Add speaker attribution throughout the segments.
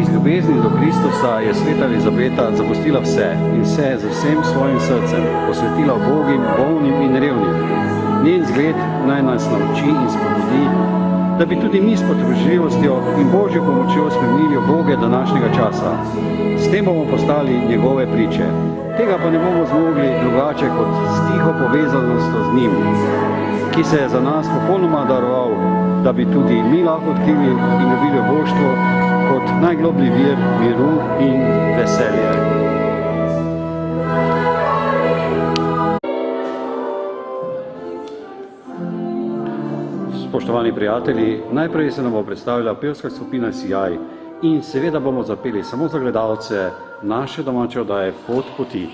Speaker 1: Iz ljubezni do Kristusa je sveta Elizabeta zapustila vse in se z vsem svojim srcem posvetila ubogim, bolnim in revnim. Njen zgled naj nas nauči in spodbudi, da bi tudi mi s potrpežljivostjo in Božjo pomočjo spremenili uboge današnjega časa. S tem bomo postali njegove priče. Tega pa ne bomo zmogli drugače kot s tiho povezanostjo z njim, ki se je za nas popolnoma daroval, da bi tudi mi lahko odkrili in ljubili božstvo kot najgloblji vir miru in veselja. Spoštovani prijatelji, najprej se nam bo predstavila pevska skupina Sijaj in seveda bomo zapeli samo za gledalce naše domače oddaje Pot poti.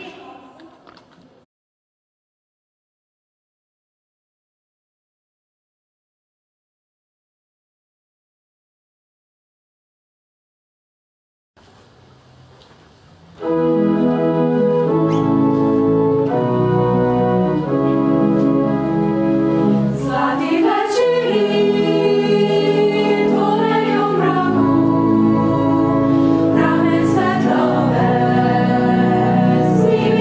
Speaker 2: See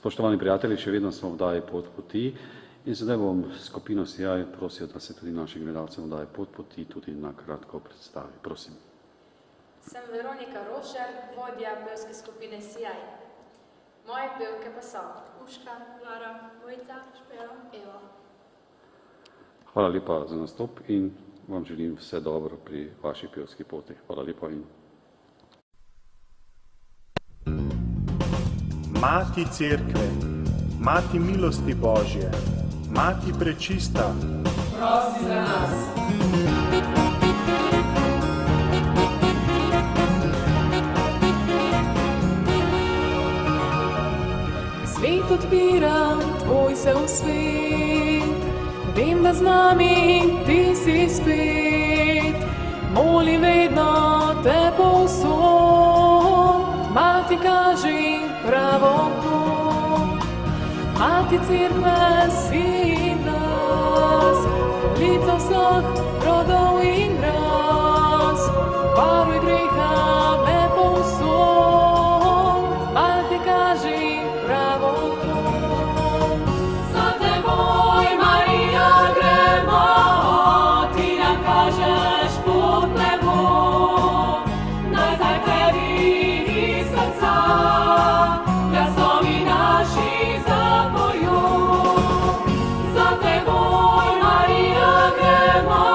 Speaker 1: Spoštovani prijatelji, še vedno smo v oddaji Pot poti in sedaj bom skupino Sijaj prosil, da se tudi našim gledalcem v oddaji Pot poti tudi na kratko predstavi. Prosim.
Speaker 2: Sem Veronika Rošer, vodja pevske skupine Sijaj. Moje pevke pa so Uška, Lara, Mojca, Špela, Eva.
Speaker 1: Hvala lepa za nastop in vam želim vse dobro pri vaši pevski poti. Hvala lepa in
Speaker 3: Mati Cerkve, Mati milosti Božje, Mati prečista,
Speaker 4: prosi za nas.
Speaker 5: Svet odpira, tvoj se v svet, vem, da z nami ti si spet, molim vedno te povsod, Mati kaži pravo pot, Mati Cerkve si nas, kraljica vseh rodov in ras, varuj greha me povsod, Mati kaži pravo pot.
Speaker 4: Za teboj, Marija, gremo, ti nam kažeš pot nebo, nazaj tebi iz srca, glasovi naši zapojo. Za teboj, Marija, gremo,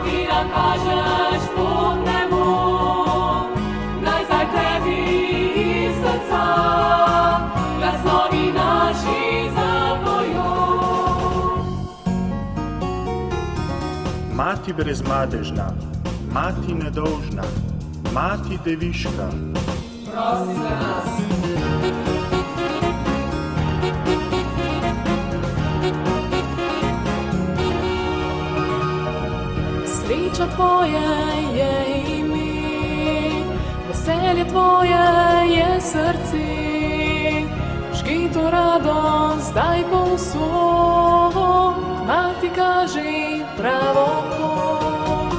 Speaker 4: ti nam kažeš pot nebo, nazaj tebi iz srca, glasovi naši zapojo.
Speaker 3: Mati brezmadežna, Mati nedolžna, Mati deviška,
Speaker 4: Prosi za nas.
Speaker 5: Sreča tvoje je ime, veselje tvoje je srce, žgi to radost, zdaj povsod, Mati kaži pravo pot,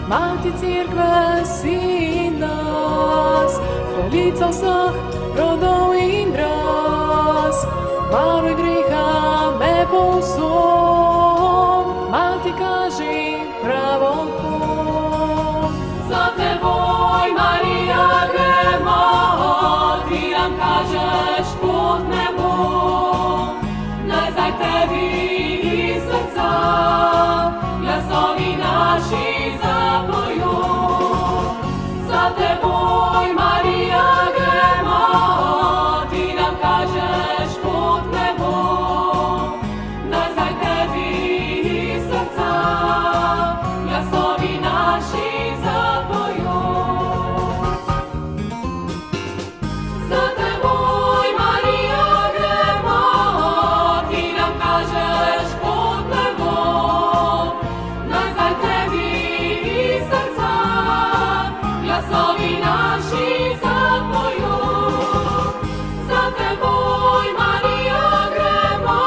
Speaker 5: Mati Cerkve si nas, kraljica vseh rodov in ras, varuj greha me povsod, Mati kaži pravo pot.
Speaker 4: Za teboj, Marija, gremo, ti nam kažeš pot nebo, nazaj tebi iz srca, glasovi naši zapojo. Za teboj, Marija, gremo, ti nam kažeš pot nebo, nazaj tebi iz srca, glasovi naši zapojo. Za teboj, Marija, gremo, ti nam kažeš pot nebo, nazaj tebi iz srca, glasovi naši zapojo. Za teboj, Marija, gremo,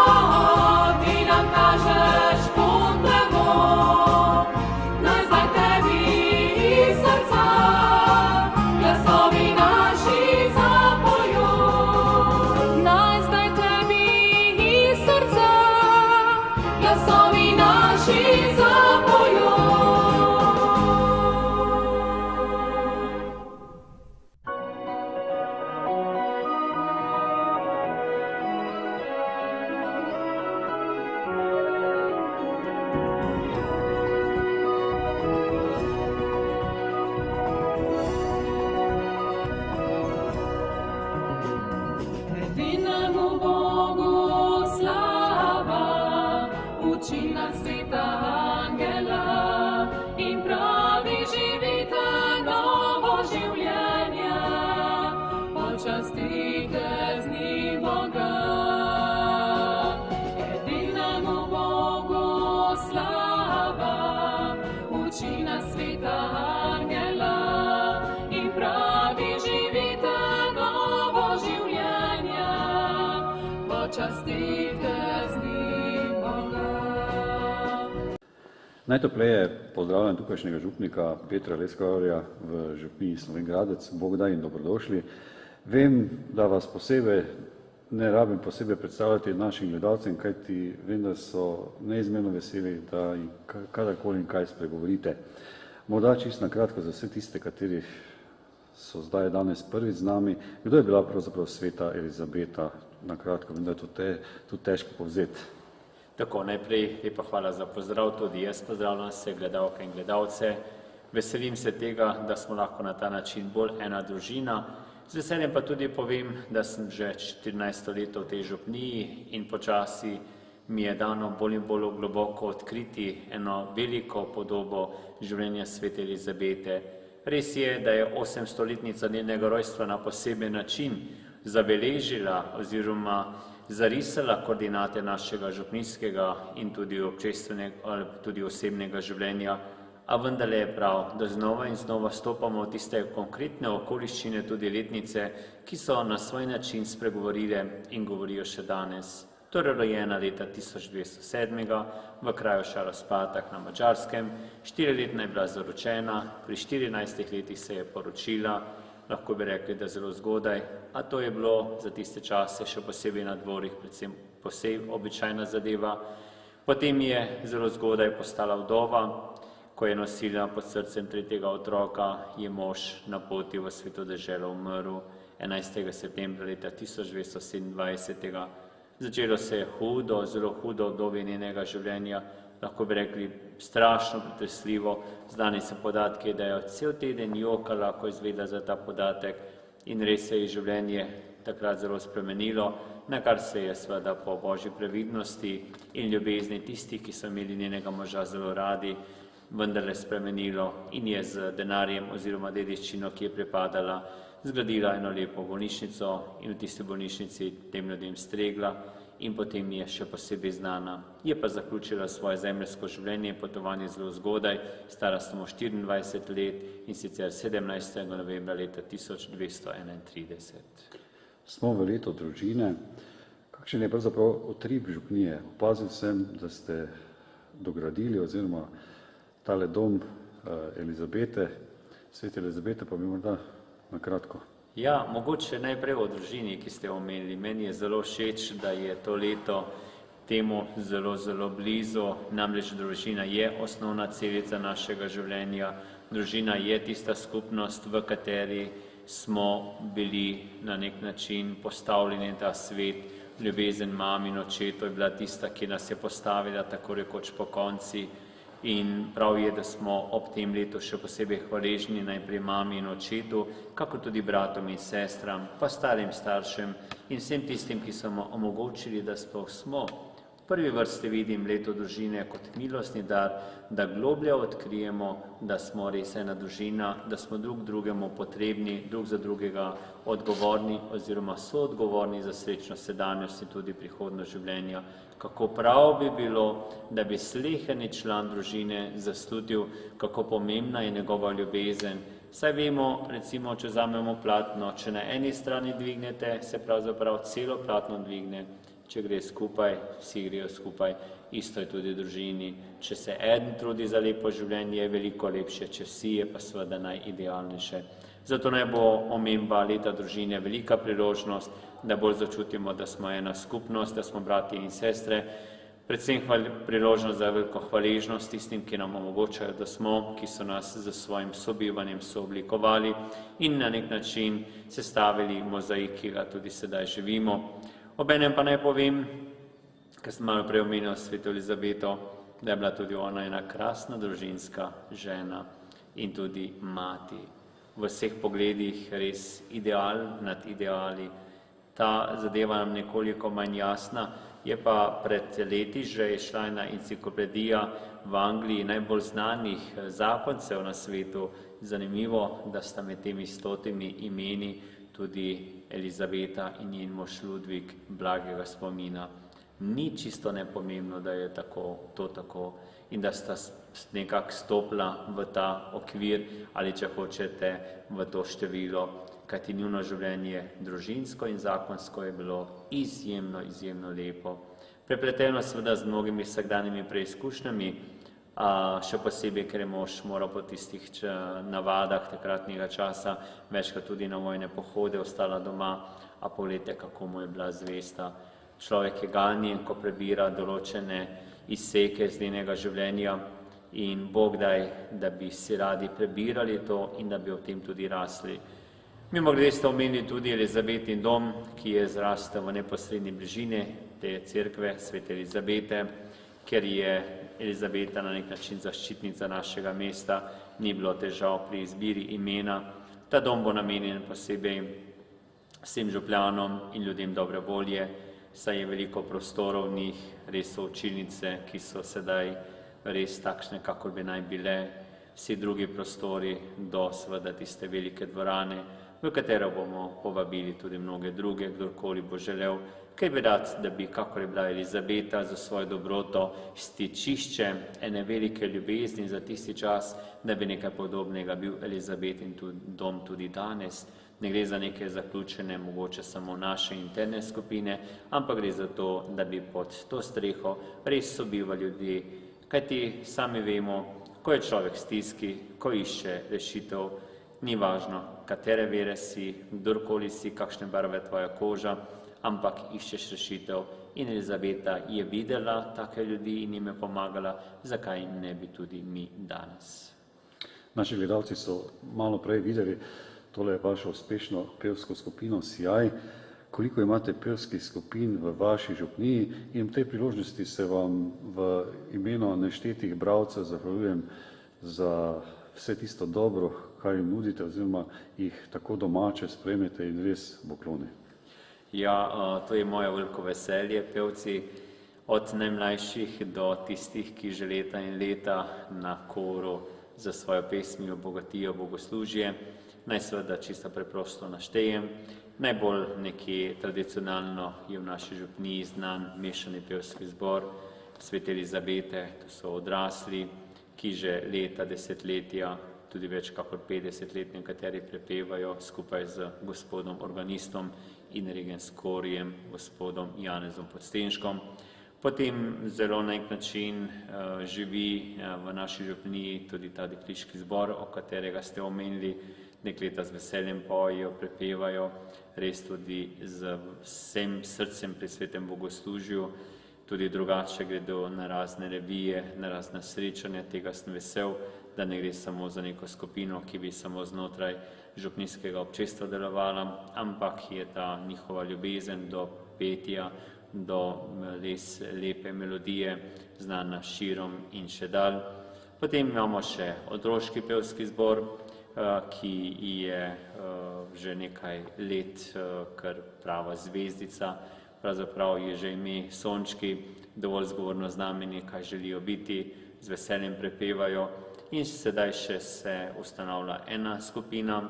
Speaker 4: ti nam kažeš pot nebo, nazaj tebi iz srca, glasovi naši zapojo.
Speaker 5: Naj zdaj tebi iz srca,
Speaker 4: Glasovi naši zapojo. Edinemu Bogu slava, uči nas sveta angela in pravi živite novo življenje, počastite z njim Boga. Edinemu Bogu slava, uči nas sveta angela in pravi živite novo življenje, počastite z njim Boga.
Speaker 1: Najtopleje pozdravljam tukajšnjega župnika Petra Leskarja v župniji Slovenj Gradec. Bog daj in dobrodošli. Vem, da vas posebej ne rabim posebej predstavljati našim gledalcem, kajti vem, da so neizmerno veseli, da jim kadarkoli in kaj spregovorite. Morda čisto na kratko za vse tiste, kateri so zdaj danes prvič z nami. Kdo je bila pravzaprav sveta Elizabeta? Na kratko, vem, da je to težko povzeti.
Speaker 6: Tako, najprej lepa hvala za pozdrav, tudi jaz pozdravljam vse gledalke in gledalce. Veselim se tega, da smo lahko na ta način bolj ena družina. Z veseljem pa tudi povem, da sem že 14 leto v tej župniji in počasi mi je dano bolj in bolj globoko odkriti eno veliko podobo življenja svete Elizabete. Res je, da je 800-letnica njenega rojstva na poseben način zabeležila oziroma zarisala koordinate našega župnijskega in tudi občestvenega ali tudi osebnega življenja, a vendarle je prav, da znova in znova stopamo v tiste konkretne okoliščine, tudi letnice, ki so na svoj način spregovorile in govorijo še danes. Torej rojena leta 1207. v kraju Šarospatak na Madžarskem, 4-letna je bila zaročena, pri 14 letih se je poročila, lahko bi rekli, da zelo zgodaj, a to je bilo za tiste čase še posebej na dvorih, predvsem posebej običajna zadeva. Potem je zelo zgodaj postala vdova, ko je nosila pod srcem tretjega otroka, je mož na poti v Sveto deželo umrl 11. septembra leta 1927. Začelo se je hudo, zelo hudo obdobje njenega življenja, lahko bi rekli strašno pretresljivo. Znani so podatki, da je cel teden jokala, ko je izvedela za ta podatek, in res se je življenje takrat zelo spremenilo, na kar se je seveda po božji previdnosti in ljubezni tistih, ki so imeli njenega moža zelo radi, vendarle spremenilo in je z denarjem oziroma dediščino, ki je pripadala, zgradila eno lepo bolnišnico in v tisti bolnišnici tem ljudem stregla in potem je še posebej znana. Je pa zaključila svoje zemljsko življenje in potovanje zelo zgodaj, stara samo 24 let in sicer 17. novembra leta 1231.
Speaker 1: Smo v letu družine. Kakšen je pravzaprav utrip župnije? Opazil sem, da ste dogradili oziroma tale dom Elizabete, svete Elizabete, pa bi morda na kratko.
Speaker 6: Ja, mogoče najprej o družini, ki ste omenili. Meni je zelo všeč, da je to leto temu zelo, zelo blizu. Namreč družina je osnovna celica našega življenja. Družina je tista skupnost, v kateri smo bili na nek način postavljeni v ta svet. Ljubezen mami in očetu je bila tista, ki nas je postavila tako rekoč po konci. In prav je, da smo ob tem letu še posebej hvaležni najprej mami in očetu, kako tudi bratom in sestram, pa starim staršem in vsem tistim, ki so mu omogočili, da sploh smo. V prvi vrsti vidim leto družine kot milostni dar, da globlje odkrijemo, da smo res ena družina, da smo drug drugemu potrebni, drug za drugega odgovorni oziroma soodgovorni za srečno sedanjost in tudi prihodnost življenja. Kako prav bi bilo, da bi sleherni član družine zaslutil, kako pomembna je njegova ljubezen. Saj vemo, recimo, če vzamemo platno, če na eni strani dvignete, se pravzaprav celo platno dvigne. Če gre skupaj, vsi grejo skupaj, isto je tudi v družini. Če se eden trudi za lepo življenje, je veliko lepše, če vsi, je pa seveda najidealnejše. Zato naj bo omemba leta družine velika priložnost, da bolj začutimo, da smo ena skupnost, da smo brati in sestre, predvsem priložnost za veliko hvaležnost tistim, ki nam omogočajo, da smo, ki so nas z svojim sobivanjem sooblikovali in na nek način sestavili mozaik, ki ga tudi sedaj živimo. Obenem pa naj povem, ker sem malo prej omenil sveto Elizabeto, da je bila tudi ona ena krasna družinska žena in tudi mati. V vseh pogledih res ideal nad ideali. Ta zadeva nam nekoliko manj jasna, je pa pred leti že šla ena enciklopedija v Angliji najbolj znanih zakoncev na svetu. Zanimivo, da sta med temi 100 imeni tudi Elizabeta in njen mož Ludvik blagega spomina. Ni čisto nepomembno, da je to tako in da sta nekako stopila v ta okvir ali, če hočete, v to število, kajti njuno življenje družinsko in zakonsko je bilo izjemno, izjemno lepo. Prepleteno seveda z mnogimi vsakdanjimi preizkušnjami, Še posebej, ker je mož moral po tistih navadah takratnega časa večkrat tudi na vojne pohode, ostala doma, a poglejte, kako mu je bila zvesta. Človek je ganjen, ko prebira določene izseke z njenega življenja in Bog daj, da bi si radi prebirali to in da bi o tem tudi rasli. Mimogrede ste omenili tudi Elizabetin dom, ki je zrastel v neposredni bližini te cerkve Svete Elizabete, ker je Elizabeta na nek način zaščitnica našega mesta, ni bilo težav pri izbiri imena. Ta dom bo namenjen posebej vsem župljanom in ljudem dobre volje, saj je veliko prostorov v njih, res so učilnice, ki so sedaj res takšne, kakor bi naj bile, vsi drugi prostori do seveda tiste velike dvorane, v katero bomo povabili tudi mnoge druge, kdorkoli bo želel, kaj bi rad, da bi, kakor je bila Elizabeta za svojo dobroto, stičišče ene velike ljubezni za tisti čas, da bi nekaj podobnega bil Elizabetin dom tudi danes. Ne gre za neke zaključene, mogoče samo naše interne skupine, ampak gre za to, da bi pod to streho res sobivali ljudje, kajti sami vemo, ko je človek v stiski, ko išče rešitev, ni važno, katere vere si, kdorkoli si, kakšne barve tvoja koža, ampak iščeš rešitev. In Elizabeta je videla take ljudi in jim je pomagala, zakaj ne bi tudi mi danes.
Speaker 1: Naši gledalci so malo prej videli, tole je vaša uspešno pevsko skupino Sijaj. Koliko imate pevskih skupin v vaši župniji in v tej priložnosti se vam v imenu neštetih bralcev zahvaljujem za vse tisto dobro, kar jim nudite oziroma jih tako domače spremete in res pokloni.
Speaker 6: Ja, to je moje veliko veselje, pevci, od najmlajših do tistih, ki že leta in leta na koru za svojo pesmijo bogatijo bogoslužje. Naj seveda čisto preprosto naštejem. Najbolj nekje tradicionalno je v naši župniji znan mešani pevski zbor Svete Elizabete, to so odrasli, ki že leta, desetletja, tudi več kakor 50 let nekateri prepevajo skupaj z gospodom organistom in regenskorijem, gospodom Janezom Podstenškom. Potem zelo na nek način živi v naši župniji tudi ta dekliški zbor, o katerega ste omenili, dekleta z veseljem pojejo, prepevajo, res tudi z vsem srcem pri svetem bogoslužju, tudi drugače gredo na razne revije, na razne srečanja, tega sem vesel, da ne gre samo za neko skupino, ki bi samo znotraj župnijskega občestva delovala, ampak je ta njihova ljubezen do petja, do res lepe melodije, znana širom in še dalj. Potem imamo še otroški pevski zbor, ki je že nekaj let kar prava zvezdica, pravzaprav je že ime Sončki, dovolj zgovorno znamenje, kaj želijo biti, z veseljem prepevajo in sedaj še se ustanavlja ena skupina,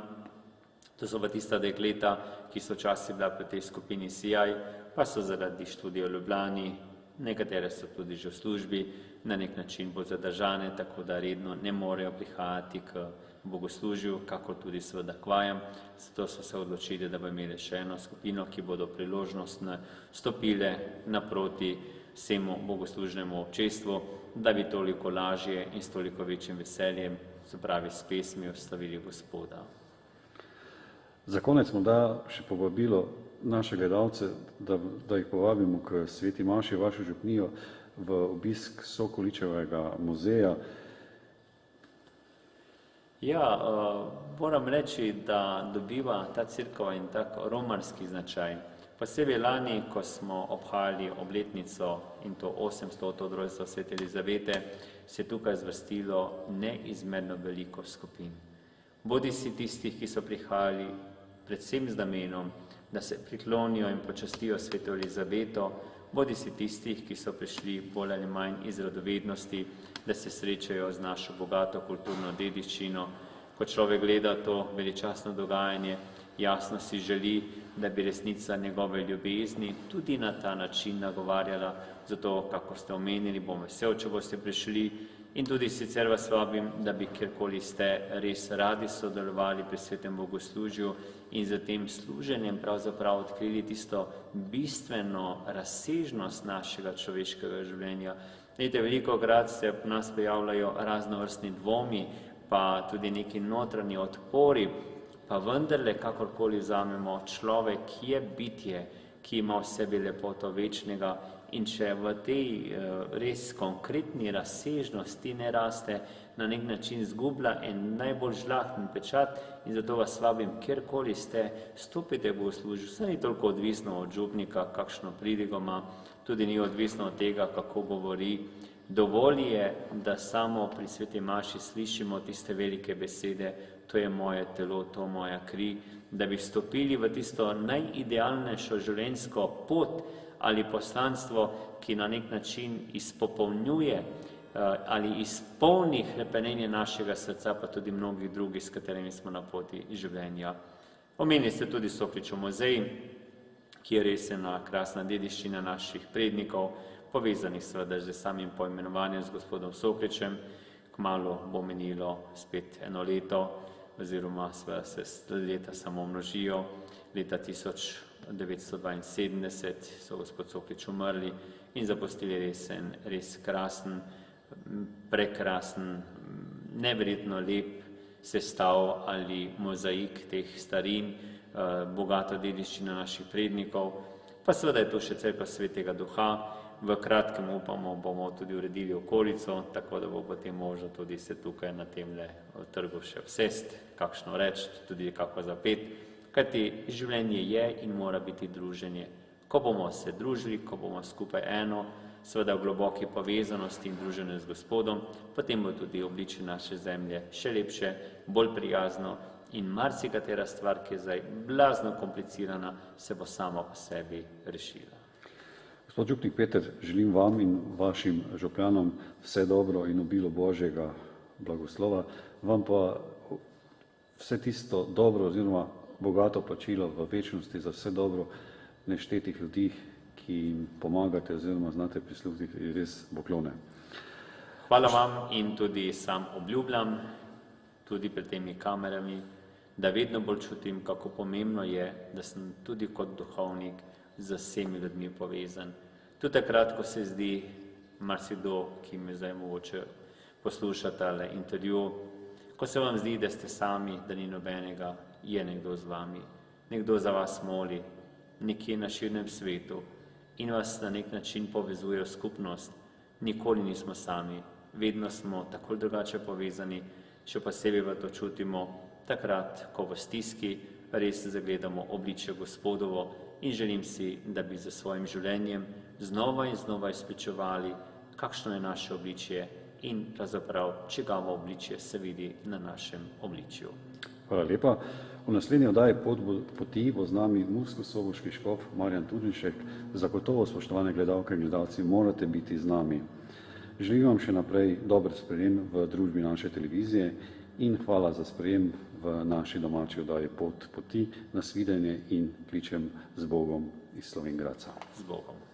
Speaker 6: to so pa tista dekleta, ki so včasih bila pri tej skupini Sijaj, pa so zaradi študija v Ljubljani, nekatere so tudi že v službi, na nek način bolj zadržane, tako da redno ne morejo prihajati k bogoslužju, kakor tudi seveda k vajam. Zato so se odločili, da bo imeli še eno skupino, ki bodo priložnost stopile naproti vsemu bogoslužnemu občestvu, da bi toliko lažje in s toliko večjim veseljem, se pravi s pesmijo, slavili Gospoda.
Speaker 1: Za konec morda še povabilo naše gledalce, da jih povabimo k Sveti maši vašo župnijo v obisk Sokoličevega muzeja.
Speaker 6: Ja, moram reči, da dobiva ta cerkev in tak romarski značaj. Posebej lani, ko smo obhajali obletnico in to 800. od rojstva Svete Elizabete, se je tukaj zvrstilo neizmerno veliko skupin. Bodisi tistih, ki so prihajali predvsem z namenom, da se priklonijo in počastijo Sveto Elizabeto, bodisi tistih, ki so prišli bolj ali manj iz radovednosti, da se srečajo z našo bogato kulturno dediščino. Ko človek gleda to veličastno dogajanje, jasno si želi, da bi resnica njegove ljubezni tudi na ta način nagovarjala. Zato, kako ste omenili, bom vesel, če boste prišli in tudi sicer vas vabim, da bi kjerkoli ste res radi sodelovali pri svetem bogoslužju in za tem služenjem pravzaprav odkrili tisto bistveno razsežnost našega človeškega življenja, Vidite, veliko krat se v nas pojavljajo raznovrstni dvomi, pa tudi neki notranji odpori, pa vendarle, kakorkoli vzamemo, človek je bitje, ki ima v sebi lepoto večnega, in če v tej res konkretni razsežnosti ne raste, na nek način zgublja en najbolj žlahtni pečat, in zato vas vabim, kjerkoli ste, stopite v bogoslužje. Vse ni toliko odvisno od župnika, kakšno pridigo ima, tudi ni odvisno od tega, kako govori. Dovolj je, da samo pri sveti maši slišimo tiste velike besede, to je moje telo, to moja kri, da bi vstopili v tisto najidealnejšo življenjsko pot ali poslanstvo, ki na nek način izpopolnjuje ali izpolni hrepenenje našega srca, pa tudi mnogih drugih, s katerimi smo na poti življenja. Omenili ste tudi Sokličev muzej, ki je res ena krasna dediščina naših prednikov, povezanih seveda z samim poimenovanjem z gospodom Sokličem. Kmalu bo menilo spet eno leto, oziroma seveda se leta samo množijo. Leta 1972 so gospod Soklič umrli in zapustili res krasen, prekrasen, neverjetno lep sestav ali mozaik teh starin, bogato dediščina naših prednikov, pa seveda je tu še cerkev Svetega Duha. V kratkem upamo, bomo tudi uredili okolico, tako da bo potem možno tudi se tukaj na temle trgu še vsest, kakšno reči, tudi kako zapet, kajti življenje je in mora biti druženje. Ko bomo se družili, ko bomo skupaj eno, seveda v globoki povezanosti in druženju z Gospodom, potem bo tudi obličje naše zemlje še lepše, bolj prijazno in marsikatera stvar, ki je zdaj blazno komplicirana, se bo sama po sebi rešila.
Speaker 1: Gospod župnik Peter, želim vam in vašim župljanom vse dobro in obilo Božjega blagoslova, vam pa vse tisto dobro oziroma bogato plačilo v večnosti za vse dobro neštetih ljudi, ki jim pomagate oziroma znate prisluhniti, res poklone.
Speaker 6: Hvala vam in tudi sam obljubljam, tudi pred temi kamerami, da vedno bolj čutim, kako pomembno je, da sem tudi kot duhovnik z vsemi ljudmi povezan. Tudi takrat, ko se zdi marsikdo, ki me zdaj mogoče poslušate ali intervju, ko se vam zdi, da ste sami, da ni nobenega, je nekdo z vami, nekdo za vas moli, nekje na širnem svetu in vas na nek način povezuje v skupnost. Nikoli nismo sami, vedno smo tako drugače povezani, še posebej pa to čutimo takrat, ko v stiski res zagledamo obličje Gospodovo in želim si, da bi za svojim življenjem znova in znova izpričevali, kakšno je naše obličje in pravzaprav čigavo obličje se vidi na našem obličju.
Speaker 1: Hvala lepa. V naslednji oddaji Poti bo z nami murskosoboški škof Marjan Tudinšek. Zagotovo, spoštovane gledalke in gledalci, morate biti z nami. Želim vam še naprej dober sprejem v družbi naše televizije in hvala za sprejem v naši domači oddaji Poti. Nasvidenje in kličem z Bogom iz Slovenj Gradca.
Speaker 6: Z Bogom.